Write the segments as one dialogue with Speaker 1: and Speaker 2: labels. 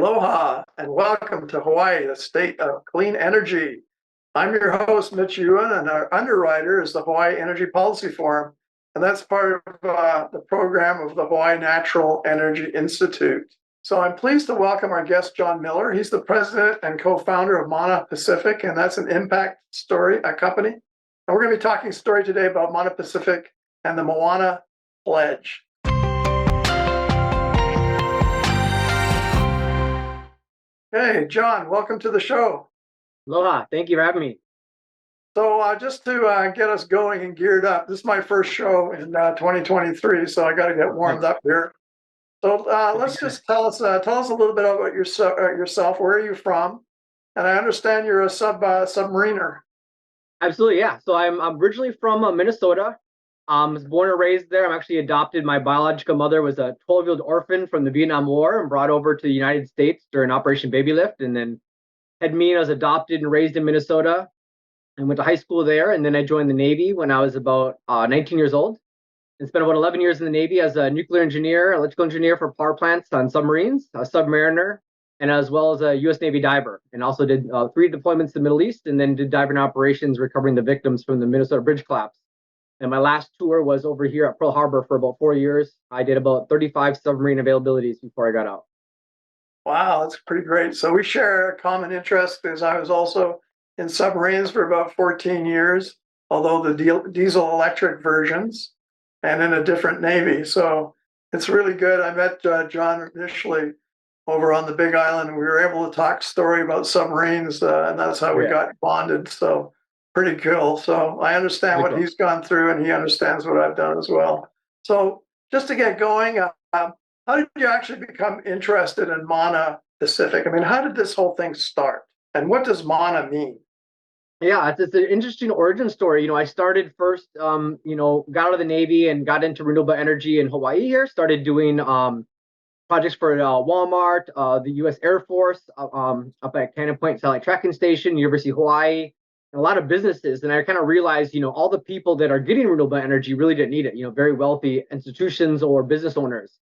Speaker 1: Aloha and welcome to Hawaii, the state of clean energy. I'm your host, Mitch Ewan, and our underwriter is the Hawaii Energy Policy Forum, and that's part of the program of the Hawaii Natural Energy Institute. So I'm pleased to welcome our guest, John Miller. He's the president and co-founder of Moana Pacific, and that's an impact story, a company. And we're going to be talking story today about Moana Pacific and the Moana Pledge. Hey, John, welcome to the show.
Speaker 2: Aloha, thank you for having me.
Speaker 1: So just to get us going and geared up, this is my first show in 2023, so I got to get warmed up here. So let's just tell us a little bit about yourself. Where are you from? And I understand you're a submariner.
Speaker 2: Absolutely, yeah. So I'm originally from Minnesota. Was born and raised there. I'm actually adopted. My biological mother was a 12-year-old orphan from the Vietnam War and brought over to the United States during Operation Baby Lift, and then had me and I was adopted and raised in Minnesota and went to high school there. And then I joined the Navy when I was about 19 years old and spent about 11 years in the Navy as a nuclear engineer, electrical engineer for power plants on submarines, a submariner, and as well as a U.S. Navy diver. And also did 3 deployments to the Middle East and then did diving operations recovering the victims from the Minnesota bridge collapse. And my last tour was over here at Pearl Harbor for about 4 years. I did about 35 submarine availabilities before I got out.
Speaker 1: Wow, that's pretty great. So we share a common interest because I was also in submarines for about 14 years, although the diesel electric versions, and in a different Navy. So it's really good. I met John initially over on the Big Island, and we were able to talk story about submarines, and that's how we got bonded. So pretty cool. So I understand what he's gone through, and he understands what I've done as well. So just to get going, how did you actually become interested in Moana Pacific? I mean, how did this whole thing start? And what does Moana mean?
Speaker 2: Yeah, it's an interesting origin story. I started first, got out of the Navy and got into renewable energy in Hawaii here, started doing projects for Walmart, the U.S. Air Force, up at Cannon Point Satellite Tracking Station, University of Hawaii, and a lot of businesses. And I kind of realized, all the people that are getting renewable energy really didn't need it, very wealthy institutions or business owners.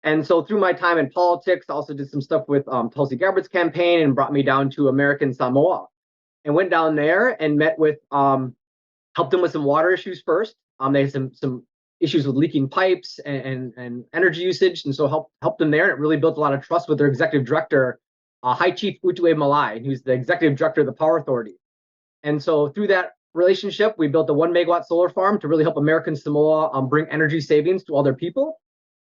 Speaker 2: And so through my time in politics, I also did some stuff with Tulsi Gabbard's campaign and brought me down to American Samoa and went down there and met with, helped them with some water issues first. They had some issues with leaking pipes and energy usage. And so helped them there. And it really built a lot of trust with their executive director, High Chief Utue Malai, who's the executive director of the Power Authority. And so through that relationship, we built a 1 megawatt solar farm to really help American Samoa bring energy savings to all their people.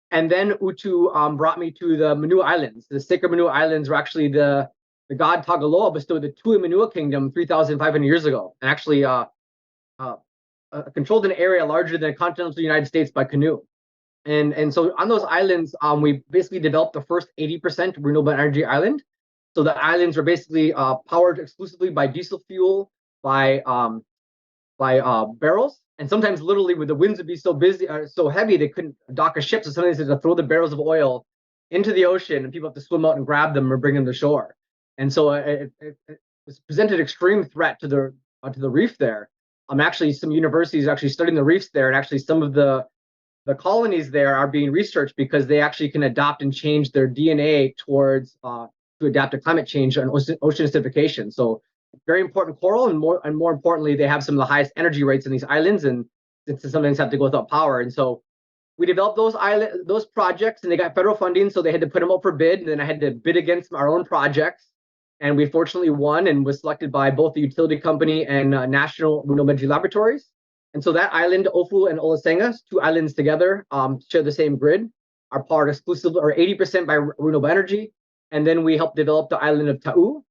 Speaker 2: And then Utu brought me to the Manua Islands. The sacred Manua Islands were actually the god Tagaloa bestowed the Tui Manua Kingdom 3,500 years ago, and actually controlled an area larger than the continental United States by canoe. And so on those islands, we basically developed the first 80% renewable energy island. So the islands were basically powered exclusively by diesel fuel, by barrels. And sometimes literally when the winds would be so heavy, they couldn't dock a ship. So sometimes they had to throw the barrels of oil into the ocean and people have to swim out and grab them or bring them to shore. And so it was presented extreme threat to the reef there. Actually, some universities are actually studying the reefs there, and actually some of the colonies there are being researched because they actually can adopt and change their DNA towards to adapt to climate change and ocean acidification. So very important coral, and more importantly, they have some of the highest energy rates in these islands, and sometimes have to go without power. And so we developed those projects, and they got federal funding, so they had to put them up for bid. And then I had to bid against our own projects, and we fortunately won and was selected by both the utility company and National Renewable Energy Laboratories. And so that island, Ofu and Olasenga, 2 islands together, share the same grid, are powered exclusively or 80% by renewable energy. And then we helped develop the island of Ta'u.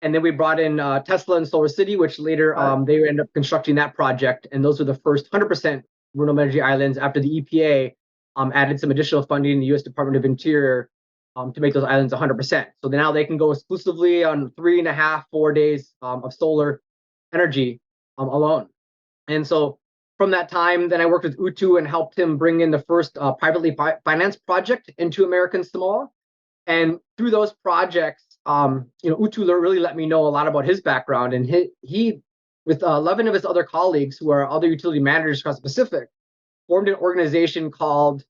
Speaker 2: And then we brought in Tesla and Solar City, which later they ended up constructing that project. And those were the first 100% renewable energy islands after the EPA added some additional funding in the U.S. Department of Interior to make those islands 100%. So now they can go exclusively on 3.5, 4 days of solar energy alone. And so from that time, then I worked with Utu and helped him bring in the first privately financed project into American Samoa. And through those projects, Utu really let me know a lot about his background, and he with 11 of his other colleagues who are other utility managers across the Pacific, formed an organization called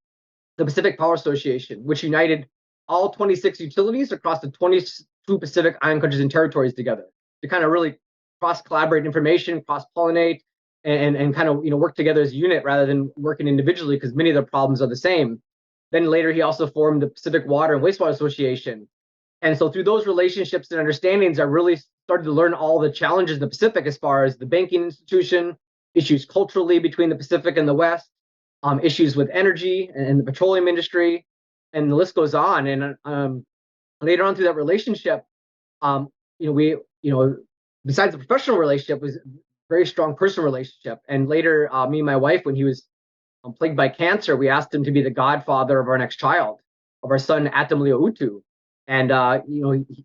Speaker 2: the Pacific Power Association, which united all 26 utilities across the 22 Pacific Island countries and territories together to kind of really cross-collaborate information, cross-pollinate, and kind of work together as a unit rather than working individually, because many of the problems are the same. Then later he also formed the Pacific Water and Wastewater Association. And so through those relationships and understandings, I really started to learn all the challenges in the Pacific as far as the banking institution, issues culturally between the Pacific and the West, issues with energy and the petroleum industry, and the list goes on. And later on through that relationship, we, besides the professional relationship, was a very strong personal relationship. And later, me and my wife, when he was plagued by cancer, we asked him to be the godfather of our next child, of our son Atam Leo Utu. And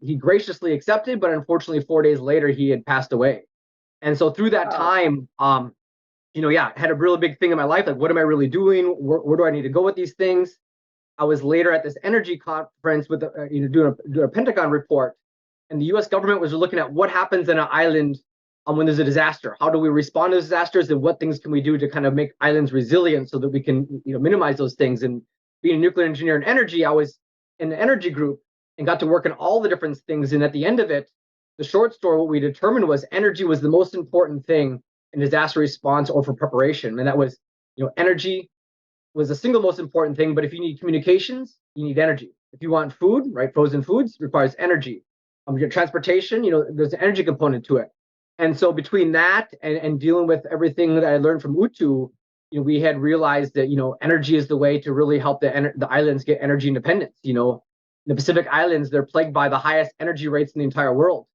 Speaker 2: he graciously accepted, but unfortunately 4 days later he had passed away. And so through that time, had a really big thing in my life, like what am I really doing? Where do I need to go with these things? I was later at this energy conference with doing a Pentagon report, and the U.S. government was looking at what happens in an island when there's a disaster. How do we respond to disasters, and what things can we do to kind of make islands resilient so that we can minimize those things? And being a nuclear engineer in energy, I was in the energy group and got to work on all the different things. And at the end of it, the short story, what we determined was energy was the most important thing in disaster response or for preparation. And that was, energy was the single most important thing. But if you need communications, you need energy. If you want food, right, frozen foods requires energy. Your transportation, there's an energy component to it. And so between that and dealing with everything that I learned from Utu, we had realized that, energy is the way to really help the islands get energy independence. The Pacific Islands, they're plagued by the highest energy rates in the entire world.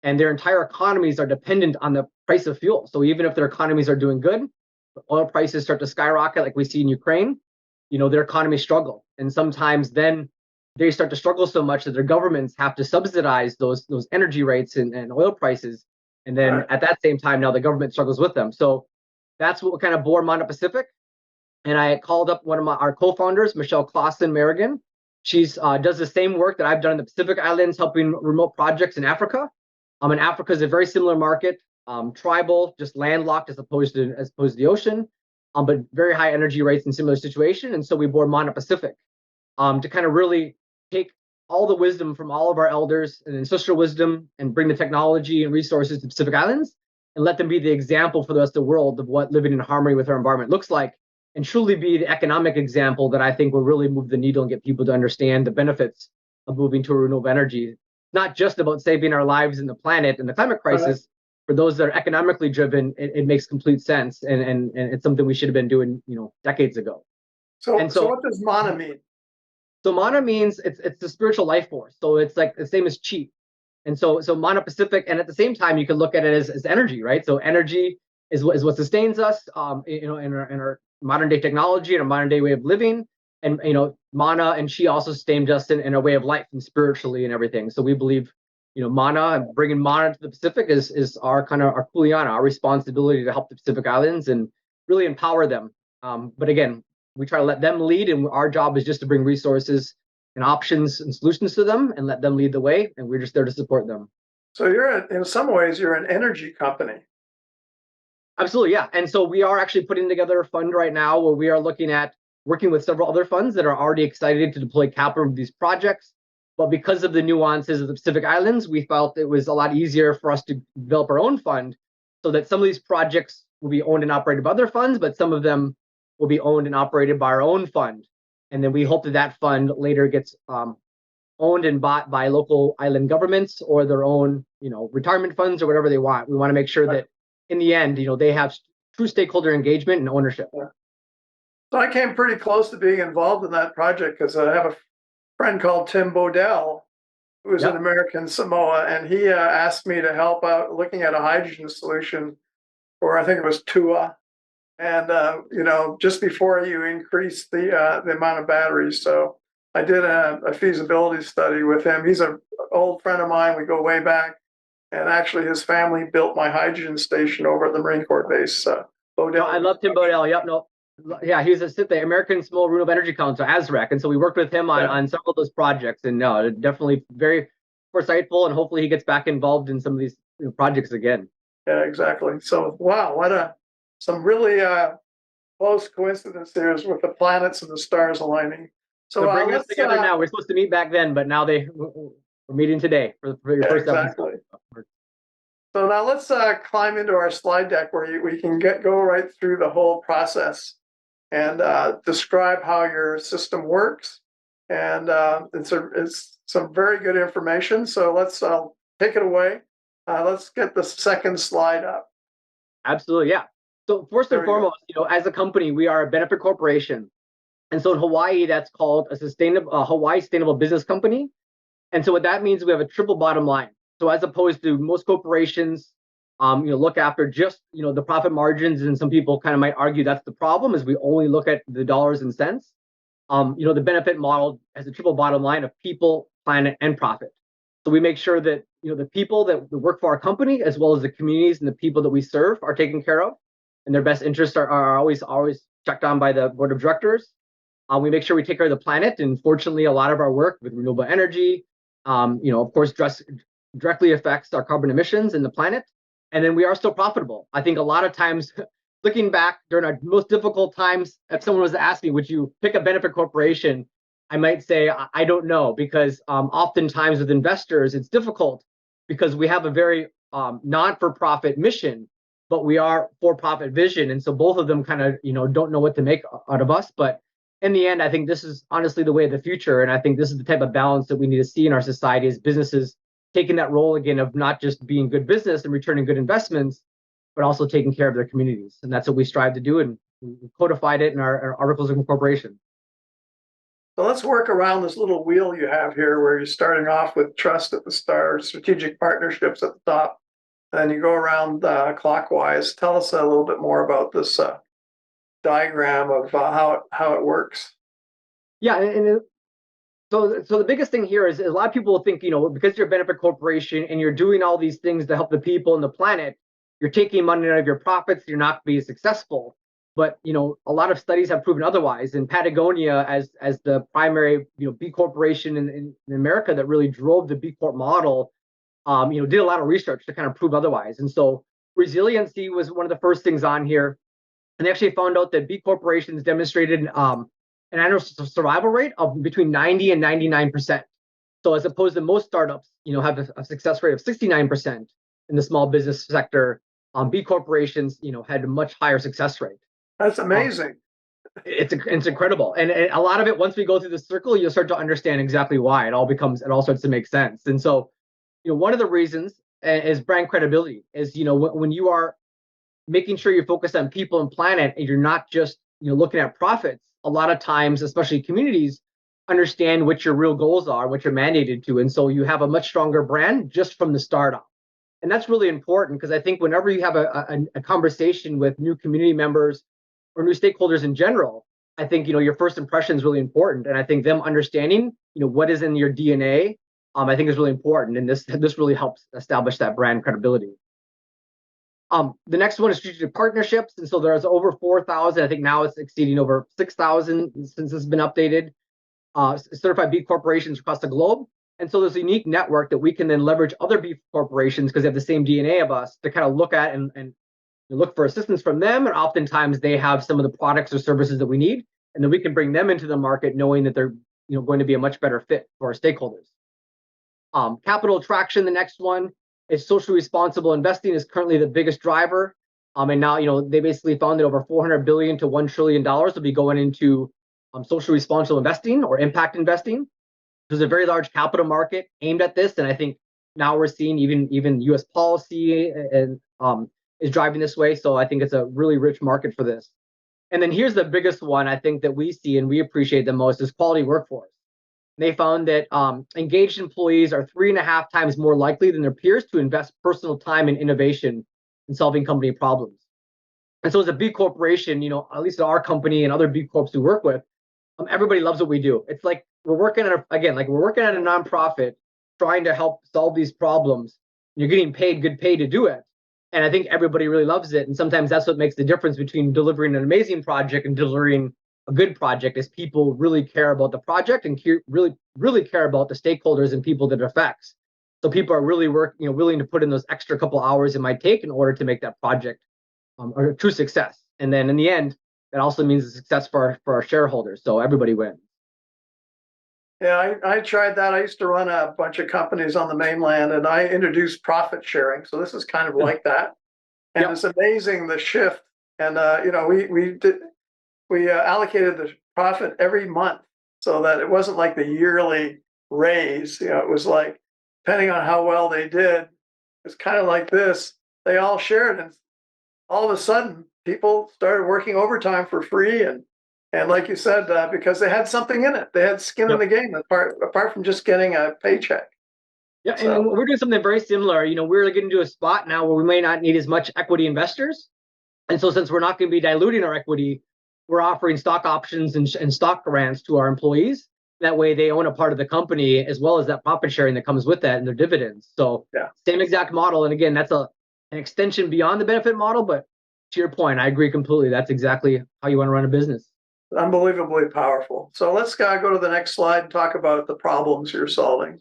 Speaker 2: And their entire economies are dependent on the price of fuel. So even if their economies are doing good, oil prices start to skyrocket like we see in Ukraine, their economies struggle. And sometimes then they start to struggle so much that their governments have to subsidize those energy rates and oil prices. And then at that same time, now the government struggles with them. So that's what kind of bore Moana Pacific. And I called up one of our co-founders, Michelle Clausen-Merrigan. She's does the same work that I've done in the Pacific Islands, helping remote projects in Africa. And Africa is a very similar market, tribal, just landlocked as opposed to the ocean, but very high energy rates in similar situation. And so we bore Moana Pacific to kind of really take all the wisdom from all of our elders and ancestral wisdom and bring the technology and resources to the Pacific Islands and let them be the example for the rest of the world of what living in harmony with our environment looks like, and truly be the economic example that I think will really move the needle and get people to understand the benefits of moving to renewable energy. Not just about saving our lives and the planet and the climate crisis. For those that are economically driven, it makes complete sense, and it's something we should have been doing, decades ago.
Speaker 1: So what does Mana mean?
Speaker 2: So Mana means it's the spiritual life force. So it's like the same as chi. And so Moana Pacific, and at the same time, you can look at it as energy, right? So energy is what sustains us, in our modern day technology and a modern day way of living. And Mana and Chi also sustained us in a way of life and spiritually and everything. So we believe, Mana, bringing Mana to the Pacific is our kind of our kuleana, our responsibility to help the Pacific Islands and really empower them. But again, we try to let them lead, and our job is just to bring resources and options and solutions to them and let them lead the way, and we're just there to support them.
Speaker 1: So in some ways, you're an energy company.
Speaker 2: Absolutely, yeah. And so we are actually putting together a fund right now where we are looking at working with several other funds that are already excited to deploy capital in these projects. But because of the nuances of the Pacific Islands, we felt it was a lot easier for us to develop our own fund so that some of these projects will be owned and operated by other funds, but some of them will be owned and operated by our own fund. And then we hope that fund later gets owned and bought by local island governments or their own, retirement funds or whatever they want. We want to make sure that in the end, they have true stakeholder engagement and ownership.
Speaker 1: Yeah. So I came pretty close to being involved in that project because I have a friend called Tim Bodell, who is an American Samoa, and he asked me to help out looking at a hydrogen solution for, I think it was Tua, and just before you increase the amount of batteries. So I did a feasibility study with him. He's an old friend of mine. We go way back, and actually his family built my hydrogen station over at the Marine Corps base. Bodell.
Speaker 2: I love Tim Bodell. Yep. No. Yeah, he was the American Small Renewable Energy Council, ASREC, and so we worked with him on several of those projects, and definitely very foresightful, and hopefully he gets back involved in some of these projects again.
Speaker 1: Yeah, exactly. So wow, some really close coincidence there is with the planets and the stars aligning. So
Speaker 2: They're bringing us
Speaker 1: let's
Speaker 2: together now. We're supposed to meet back then, but now we're meeting today for your first
Speaker 1: exactly.
Speaker 2: episode.
Speaker 1: So now let's climb into our slide deck where we can go right through the whole process and describe how your system works. And it's some very good information. So let's take it away. Let's get the second slide up.
Speaker 2: Absolutely, yeah. So first and
Speaker 1: There we go.
Speaker 2: foremost, as a company, we are a benefit corporation, and so in Hawaii, that's called a Hawaii Sustainable Business Company. And so what that means, we have a triple bottom line. So as opposed to most corporations, look after just the profit margins, and some people kind of might argue that's the problem, is we only look at the dollars and cents. The benefit model has a triple bottom line of people, planet, and profit. So we make sure that the people that work for our company, as well as the communities and the people that we serve, are taken care of, and their best interests are always checked on by the board of directors. We make sure we take care of the planet, and fortunately, a lot of our work with renewable energy, of course, directly affects our carbon emissions and the planet. And then we are still profitable. I think a lot of times, looking back during our most difficult times, if someone was to ask me, would you pick a benefit corporation? I might say, I don't know, because oftentimes with investors, it's difficult because we have a very non-for-profit mission, but we are for-profit vision. And so both of them kind of, don't know what to make out of us. But in the end, I think this is honestly the way of the future. And I think this is the type of balance that we need to see in our society as businesses taking that role again of not just being good business and returning good investments, but also taking care of their communities. And that's what we strive to do. And we codified it in our articles of incorporation.
Speaker 1: So let's work around this little wheel you have here where you're starting off with trust at the start, strategic partnerships at the top, and you go around clockwise. Tell us a little bit more about this diagram of how it works.
Speaker 2: Yeah, so the biggest thing here is a lot of people think, because you're a benefit corporation and you're doing all these things to help the people and the planet, you're taking money out of your profits, you're not being successful. But a lot of studies have proven otherwise. In Patagonia, as the primary B corporation in America that really drove the B Corp model, did a lot of research to kind of prove otherwise. And so resiliency was one of the first things on here. And they actually found out that B corporations demonstrated an annual survival rate of between 90 and 99%. So as opposed to most startups, have a success rate of 69% in the small business sector, B corporations, had a much higher success rate.
Speaker 1: That's amazing.
Speaker 2: It's incredible, and a lot of it, once we go through the circle, you'll start to understand exactly why it all starts to make sense. And so, one of the reasons is brand credibility. Is when you are making sure you're focused on people and planet, and you're not just looking at profits. A lot of times, especially communities, understand what your real goals are, what you're mandated to, and so you have a much stronger brand just from the startup. And that's really important because I think whenever you have a conversation with new community members or new stakeholders in general, I think your first impression is really important, and I think them understanding what is in your DNA, I think is really important, and this really helps establish that brand credibility. The next one is strategic partnerships, and so there's over 4,000. I think now it's exceeding over 6,000 since it's been updated. Certified B corporations across the globe, and so there's a unique network that we can then leverage other B corporations because they have the same DNA of us to kind of look at and look for assistance from them, and oftentimes they have some of the products or services that we need, and then we can bring them into the market knowing that they're going to be a much better fit for our stakeholders. Capital attraction, the next one is socially responsible investing is currently the biggest driver, and now they basically found that over $400 billion to $1 trillion will be going into social responsible investing or impact investing. There's a very large capital market aimed at this, and I think now we're seeing even U.S. policy and is driving this way. So I think it's a really rich market for this. And then here's the biggest one I think that we see and we appreciate the most is quality workforce. They found that engaged employees are 3.5 times more likely than their peers to invest personal time and innovation in solving company problems. And so as a B corporation, at least at our company and other B corps we work with, everybody loves what we do. It's like we're working at we're working at a nonprofit trying to help solve these problems. You're getting paid good pay to do it. And I think everybody really loves it. And sometimes that's what makes the difference between delivering an amazing project and delivering a good project is people really care about the project and really care about the stakeholders and people that it affects. So people are really willing to put in those extra couple hours it might take in order to make that project a true success. And then in the end, that also means a success for our shareholders. So everybody wins.
Speaker 1: Yeah, I tried that. I used to run a bunch of companies on the mainland, and I introduced profit sharing. So this is kind of like that. And
Speaker 2: Yep.
Speaker 1: it's amazing the shift. And we allocated the profit every month so that it wasn't like the yearly raise. It was like depending on how well they did, it's kind of like this. They all shared, and all of a sudden, people started working overtime for free, and like you said, because they had something in it, they had skin in
Speaker 2: Yep.
Speaker 1: the game apart from just getting a paycheck.
Speaker 2: Yeah, and
Speaker 1: So
Speaker 2: we're doing something very similar. We're getting to a spot now where we may not need as much equity investors. And so since we're not going to be diluting our equity, we're offering stock options and stock grants to our employees. That way they own a part of the company as well as that profit sharing that comes with that and their dividends. So
Speaker 1: yeah,
Speaker 2: same exact model. And again, that's an extension beyond the benefit model. But to your point, I agree completely. That's exactly how you want to run a business.
Speaker 1: unbelievably powerful. So let's go to the next slide and talk about the problems you're solving.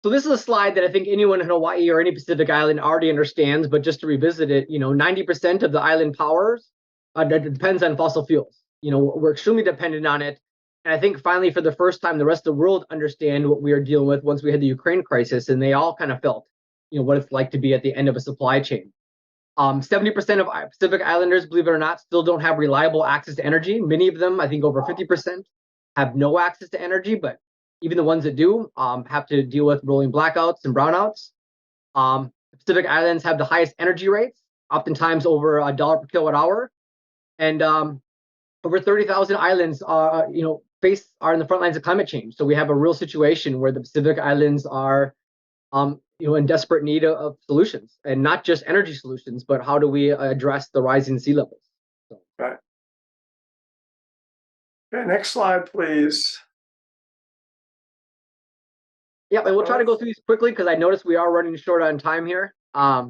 Speaker 2: So this is a slide that I think anyone in Hawaii or any Pacific island already understands, but just to revisit it, 90% of the island powers depends on fossil fuels. We're extremely dependent on it. And I think finally, for the first time, the rest of the world understand what we are dealing with once we had the Ukraine crisis, and they all kind of felt, what it's like to be at the end of a supply chain. 70% of Pacific Islanders, believe it or not, still don't have reliable access to energy. Many of them, I think over 50%, have no access to energy, but even the ones that do have to deal with rolling blackouts and brownouts. The Pacific Islands have the highest energy rates, oftentimes over $1 per kilowatt hour. And over 30,000 islands are in the front lines of climate change. So we have a real situation where the Pacific Islands are in desperate need of solutions, and not just energy solutions, but how do we address the rising sea levels? So.
Speaker 1: Right. Okay, next slide, please.
Speaker 2: Yeah, and we'll try to go through these quickly because I noticed we are running short on time here.
Speaker 1: Yeah.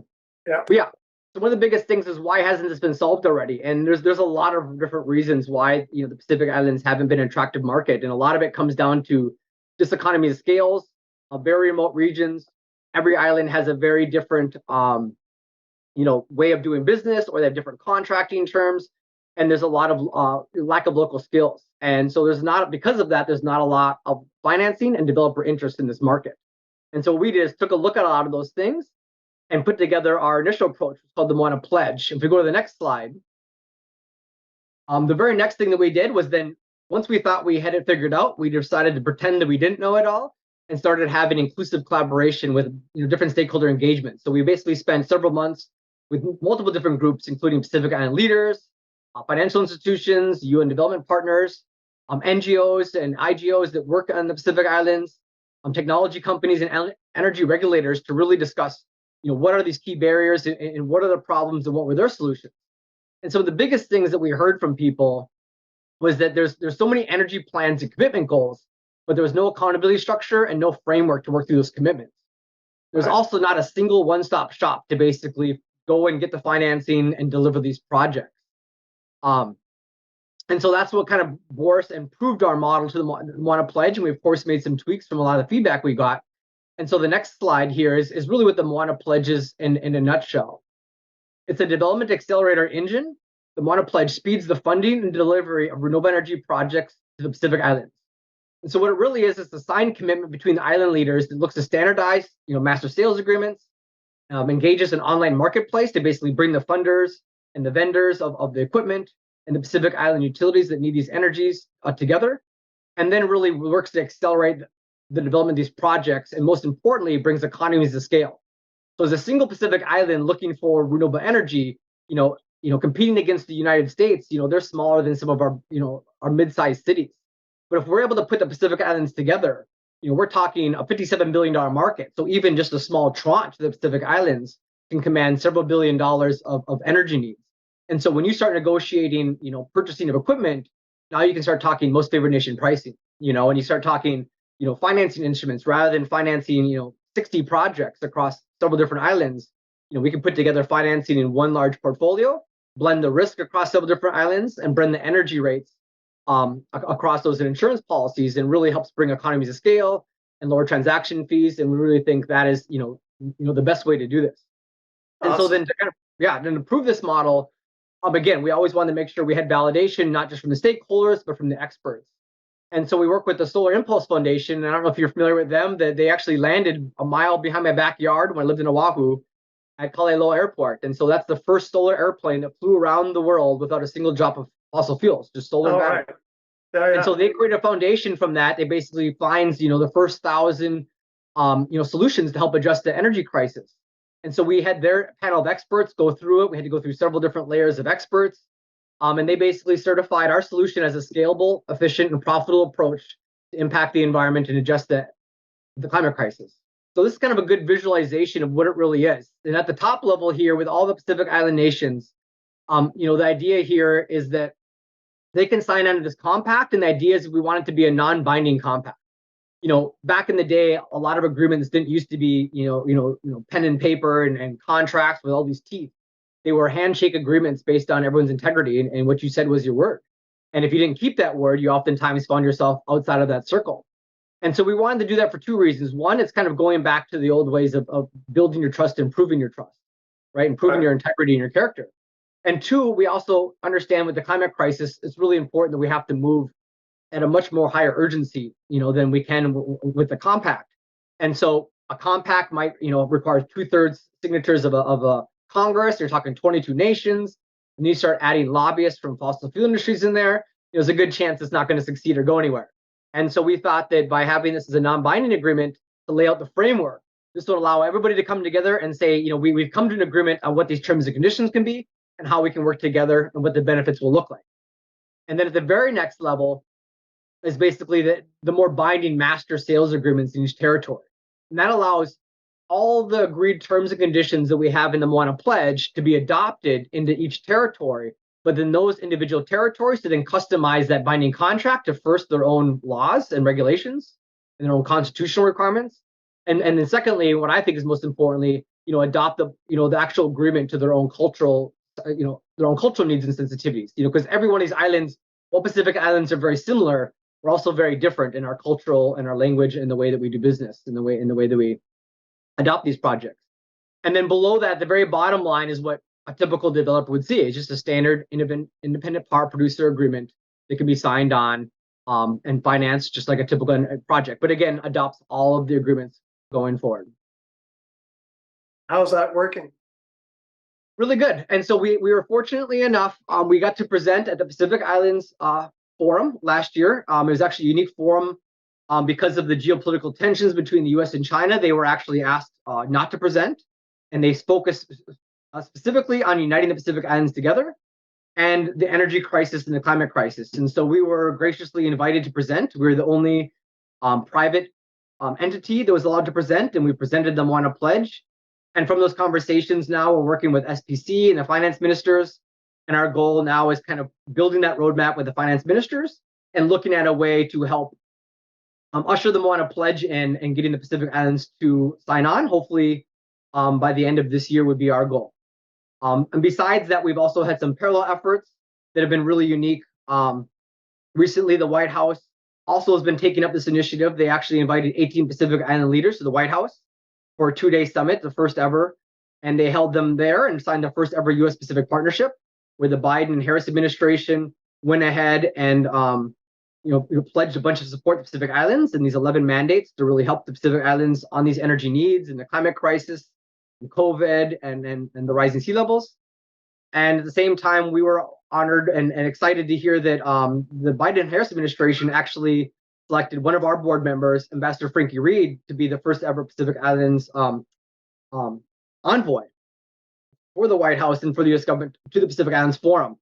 Speaker 2: But yeah, so one of the biggest things is why hasn't this been solved already? And there's a lot of different reasons why the Pacific Islands haven't been an attractive market, and a lot of it comes down to just economies of scales, very remote regions. Every island has a very different way of doing business, or they have different contracting terms, and there's a lot of lack of local skills. And so because of that, there's not a lot of financing and developer interest in this market. And so we just took a look at a lot of those things and put together our initial approach, which is called the Moana Pledge. If we go to the next slide, the very next thing that we did was then, once we thought we had it figured out, we decided to pretend that we didn't know it all and started having inclusive collaboration with different stakeholder engagements. So we basically spent several months with multiple different groups, including Pacific Island leaders, financial institutions, UN development partners, NGOs and IGOs that work on the Pacific Islands, technology companies and energy regulators to really discuss, what are these key barriers and what are the problems and what were their solutions. And so the biggest things that we heard from people was that there's so many energy plans and commitment goals, but there was no accountability structure and no framework to work through those commitments. There's also not a single one-stop shop to basically go and get the financing and deliver these projects. And so that's what kind of bore us and proved our model to the Moana Pledge. And we, of course, made some tweaks from a lot of the feedback we got. And so the next slide here is really what the Moana Pledge is in a nutshell. It's a development accelerator engine. The Moana Pledge speeds the funding and delivery of renewable energy projects to the Pacific Islands. And so what it really is a signed commitment between the island leaders that looks to standardize, master sales agreements, engages an online marketplace to basically bring the funders and the vendors of the equipment and the Pacific Island utilities that need these energies together, and then really works to accelerate the development of these projects, and most importantly, brings economies of scale. So as a single Pacific Island looking for renewable energy, competing against the United States, they're smaller than some of our mid-sized cities. But if we're able to put the Pacific Islands together, we're talking a $57 billion market. So even just a small tranche of the Pacific Islands can command several $billion of energy needs. And so when you start negotiating, purchasing of equipment, now you can start talking most favored nation pricing, and you start talking, financing instruments rather than financing, 60 projects across several different islands. We can put together financing in one large portfolio, blend the risk across several different islands, and blend the energy rates across those insurance policies, and really helps bring economies of scale and lower transaction fees. And we really think that is, the best way to do this. And so then to prove this model, again, we always wanted to make sure we had validation, not just from the stakeholders, but from the experts. And so we work with the Solar Impulse Foundation. And I don't know if you're familiar with them, that they actually landed a mile behind my backyard when I lived in Oahu at Kalaeloa Airport. And so that's the first solar airplane that flew around the world without a single drop of fossil fuels, just solar and
Speaker 1: All
Speaker 2: battery.
Speaker 1: right. Yeah,
Speaker 2: And so
Speaker 1: yeah.
Speaker 2: they create a foundation from that. They basically finds, the first 1,000, solutions to help address the energy crisis. And so we had their panel of experts go through it. We had to go through several different layers of experts. And they basically certified our solution as a scalable, efficient, and profitable approach to impact the environment and address the climate crisis. So this is kind of a good visualization of what it really is. And at the top level here, with all the Pacific Island nations, the idea here is that they can sign on to this compact, and the idea is we want it to be a non-binding compact. Back in the day, a lot of agreements didn't used to be, pen and paper and contracts with all these teeth. They were handshake agreements based on everyone's integrity, and what you said was your word. And if you didn't keep that word, you oftentimes found yourself outside of that circle. And so we wanted to do that for two reasons. One, it's kind of going back to the old ways of building your trust, improving your trust, right? Improving your integrity and your character. And two, we also understand with the climate crisis, it's really important that we have to move at a much more higher urgency, than we can with the compact. And so a compact might, require 2/3 signatures of a Congress. You're talking 22 nations. And you start adding lobbyists from fossil fuel industries in there, there's a good chance it's not going to succeed or go anywhere. And so we thought that by having this as a non-binding agreement to lay out the framework, this would allow everybody to come together and say, we've come to an agreement on what these terms and conditions can be and how we can work together and what the benefits will look like. And then at the very next level is basically the more binding master sales agreements in each territory. And that allows all the agreed terms and conditions that we have in the Moana Pledge to be adopted into each territory, but then those individual territories to then customize that binding contract to first their own laws and regulations and their own constitutional requirements. And then secondly, what I think is most importantly, adopt the actual agreement to their own cultural, their own cultural needs and sensitivities, because every one of these islands, while Pacific Islands are very similar, we're also very different in our cultural and our language and the way that we do business and the way that we adopt these projects. And then below that, the very bottom line is what a typical developer would see. It's just a standard independent power producer agreement that can be signed on and financed just like a typical project. But again, adopts all of the agreements going forward.
Speaker 1: How's that working?
Speaker 2: Really good. And so we were fortunately enough, we got to present at the Pacific Islands Forum last year. It was actually a unique forum because of the geopolitical tensions between the US and China. They were actually asked not to present, and they focused specifically on uniting the Pacific Islands together and the energy crisis and the climate crisis. And so we were graciously invited to present. We were the only private entity that was allowed to present, and we presented the Moana Pledge. And from those conversations now, we're working with SPC and the finance ministers. And our goal now is kind of building that roadmap with the finance ministers and looking at a way to help usher the Moana Pledge in and getting the Pacific Islands to sign on. Hopefully by the end of this year would be our goal. And besides that, we've also had some parallel efforts that have been really unique. Recently, the White House also has been taking up this initiative. They actually invited 18 Pacific Island leaders to the White House for a 2-day summit, the first ever. And they held them there and signed the first ever US Pacific partnership, where the Biden and Harris administration went ahead and pledged a bunch of support to Pacific Islands and these 11 mandates to really help the Pacific Islands on these energy needs and the climate crisis and COVID and the rising sea levels. And at the same time, we were honored and excited to hear that the Biden and Harris administration actually selected one of our board members, Ambassador Frankie Reed, to be the first ever Pacific Islands envoy for the White House and for the US government to the Pacific Islands Forum.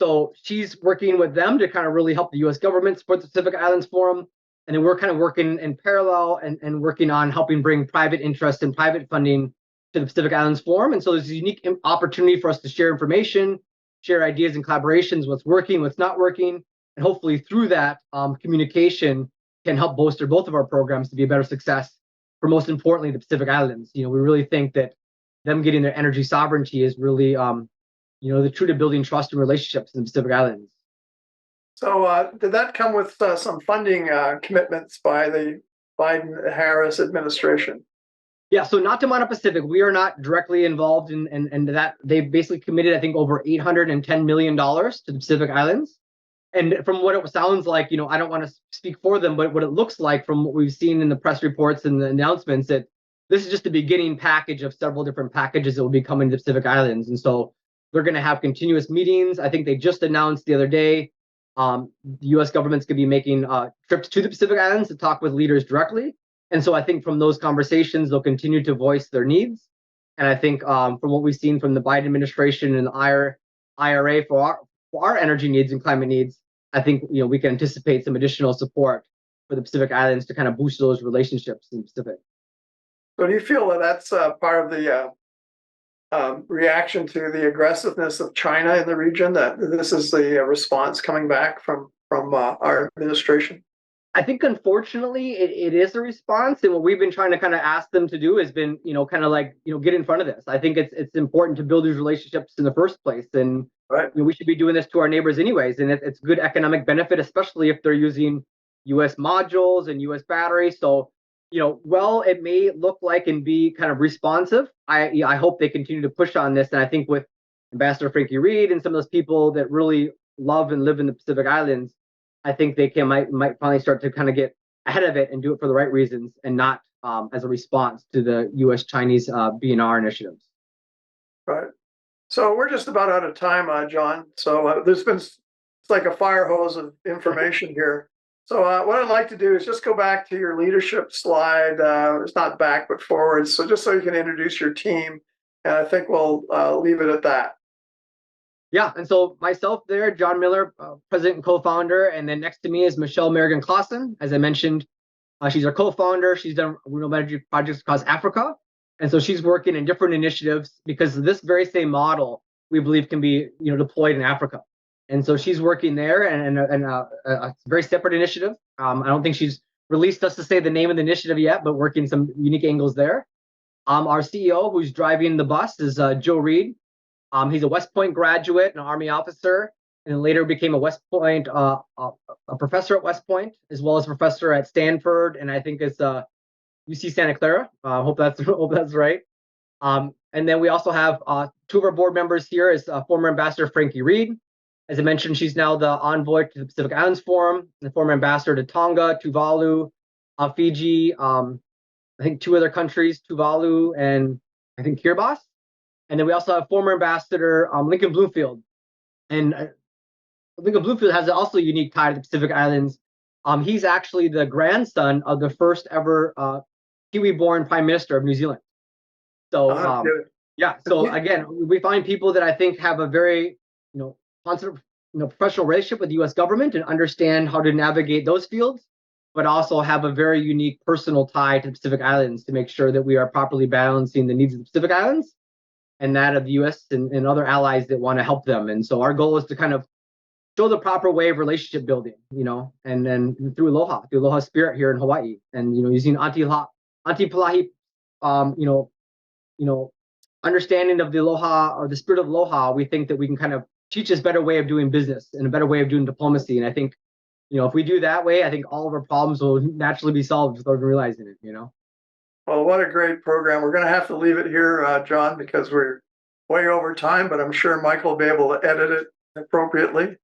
Speaker 2: So she's working with them to kind of really help the US government support the Pacific Islands Forum. And then we're kind of working in parallel and working on helping bring private interest and private funding to the Pacific Islands Forum. And so there's a unique opportunity for us to share information, share ideas and collaborations, what's working, what's not working. And hopefully through that communication can help bolster both of our programs to be a better success for, most importantly, the Pacific Islands. We really think that them getting their energy sovereignty is really the true to building trust and relationships in the Pacific Islands.
Speaker 1: So did that come with some funding commitments by the Biden-Harris administration?
Speaker 2: Yeah, so not to Moana Pacific. We are not directly involved in that. They've basically committed, I think, over $810 million to the Pacific Islands. And from what it sounds like, I don't want to speak for them, but what it looks like from what we've seen in the press reports and the announcements, that this is just the beginning package of several different packages that will be coming to the Pacific Islands. And so they're going to have continuous meetings. I think they just announced the other day, the U.S. government's going to be making trips to the Pacific Islands to talk with leaders directly. And so I think from those conversations, they'll continue to voice their needs. And I think from what we've seen from the Biden administration and the IRA for our energy needs and climate needs, I think we can anticipate some additional support for the Pacific Islands to kind of boost those relationships in the Pacific.
Speaker 1: So do you feel that that's part of the reaction to the aggressiveness of China in the region, that this is the response coming back from our administration?
Speaker 2: I think unfortunately it is a response, and what we've been trying to kind of ask them to do has been, kind of like, get in front of this. I think it's important to build these relationships in the first place, and
Speaker 1: right.
Speaker 2: We should be doing this to our neighbors anyways, and it's good economic benefit, especially if they're using U.S. modules and U.S. batteries. So, while it may look like and be kind of responsive, I hope they continue to push on this, and I think with Ambassador Frankie Reed and some of those people that really love and live in the Pacific Islands, I think they might finally start to kind of get ahead of it and do it for the right reasons, and not as a response to the U.S.-Chinese BNR initiatives.
Speaker 1: Right. So we're just about out of time, John. So it's like a fire hose of information here. So what I'd like to do is just go back to your leadership slide. It's not back, but forward. So just so you can introduce your team, and I think we'll leave it at that.
Speaker 2: Yeah, and so myself there, John Miller, president and co-founder, and then next to me is Michelle Merrigan-Clausen. As I mentioned, she's our co-founder. She's done renewable energy projects across Africa, and so she's working in different initiatives because this very same model we believe can be deployed in Africa. And so she's working there, and a very separate initiative. I don't think she's released us to say the name of the initiative yet, but working some unique angles there. Our CEO, who's driving the bus, is Joe Reed. He's a West Point graduate, an Army officer, and then later became a West Point, a professor at West Point, as well as a professor at Stanford, and I think it's UC Santa Clara. Hope that's right. And then we also have two of our board members here is former Ambassador Frankie Reed. As I mentioned, she's now the envoy to the Pacific Islands Forum, and the former ambassador to Tonga, Tuvalu, Fiji, I think two other countries, Tuvalu and I think Kiribati. And then we also have former ambassador Lincoln Bloomfield. And Lincoln Bloomfield has also a unique tie to the Pacific Islands. He's actually the grandson of the first ever Kiwi-born Prime Minister of New Zealand. So yeah, so again, we find people that I think have a very constant professional relationship with the U.S. government and understand how to navigate those fields, but also have a very unique personal tie to the Pacific Islands to make sure that we are properly balancing the needs of the Pacific Islands and that of the U.S. and other allies that want to help them. And so our goal is to kind of show the proper way of relationship building, and then through Aloha spirit here in Hawaii, and using Auntie Palahi, understanding of the Aloha or the spirit of Aloha. We think that we can kind of teach this better way of doing business and a better way of doing diplomacy. And I think, if we do that way, I think all of our problems will naturally be solved without realizing it.
Speaker 1: Well, what a great program. We're going to have to leave it here, John, because we're way over time, but I'm sure Michael will be able to edit it appropriately.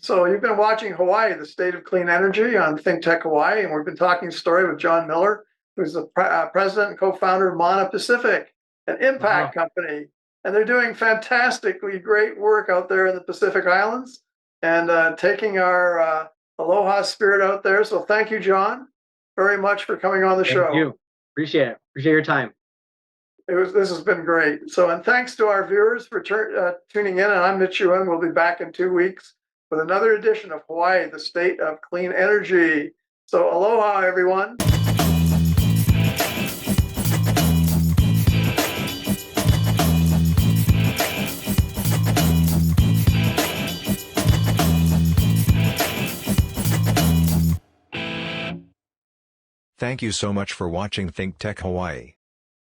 Speaker 1: So you've been watching Hawaii, the State of Clean Energy on Think Tech Hawaii, and we've been talking story with John Miller, who's the president and co-founder of Moana Pacific, an impact company. And they're doing fantastically great work out there in the Pacific Islands and taking our Aloha spirit out there. So thank you, John, very much for coming on the show.
Speaker 2: Thank you. Appreciate it. Appreciate your time.
Speaker 1: This has been great. So, and thanks to our viewers for tuning in. And I'm Mitch Ewan. We'll be back in 2 weeks with another edition of Hawaii, the State of Clean Energy. So aloha, everyone.
Speaker 3: Thank you so much for watching Think Tech Hawaii.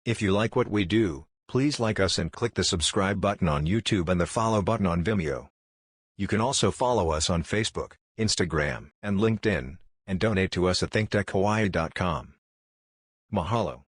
Speaker 3: If you like what we do, please like us and click the subscribe button on YouTube and the follow button on Vimeo. You can also follow us on Facebook, Instagram, and LinkedIn, and donate to us at thinktechhawaii.com. Mahalo.